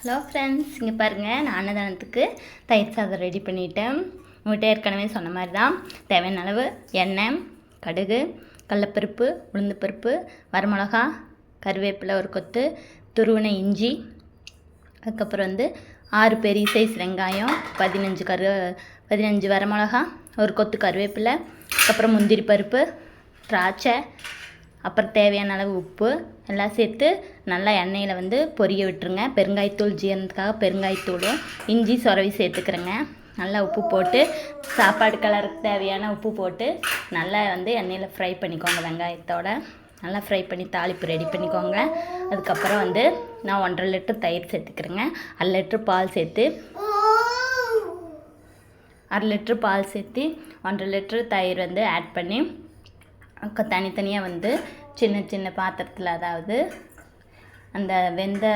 Hello friends, இங்கே பாருங்கள், நான் அன்னதானத்துக்கு தயிர் சாதம் ரெடி பண்ணிட்டேன். உங்கள்கிட்ட ஏற்கனவே சொன்ன மாதிரி தான். தேவையான அளவு எண்ணெய், கடுகு, கடலப்பருப்பு, உளுந்துப்பருப்பு, வரமிளகா, கருவேப்பிலை ஒரு கொத்து, துருவின இஞ்சி, அதுக்கப்புறம் 6 பெரிய சைஸ் வெங்காயம், 15 வரமிளகா, ஒரு கொத்து கருவேப்பிலை, அதுக்கப்புறம் முந்திரி பருப்பு, திராட்சை, அப்புறம் தேவையான அளவு உப்பு எல்லாம் சேர்த்து நல்லா எண்ணெயில் பொரிய விட்டுருங்க. பெருங்காயத்தூள் ஜீரணத்துக்காக பெருங்காயத்தூளும் இஞ்சி சொரவி சேர்த்துக்கிறேங்க. நல்லா உப்பு போட்டு சாப்பாடு கலருக்கு தேவையான உப்பு போட்டு நல்லா எண்ணெயில் ஃப்ரை பண்ணிக்கோங்க. வெங்காயத்தோட நல்லா ஃப்ரை பண்ணி தாளிப்பு ரெடி பண்ணிக்கோங்க. அதுக்கப்புறம் நான் 1.5 லிட்டர் தயிர் சேர்த்துக்கிறேங்க. 1/2 லிட்டர் பால் சேர்த்து 1/2 லிட்டர் பால் சேர்த்து 1.5 லிட்டர் தயிர் ஆட் பண்ணி தனித்தனியாக சின்ன சின்ன பாத்திரத்தில், அதாவது அந்த வெந்த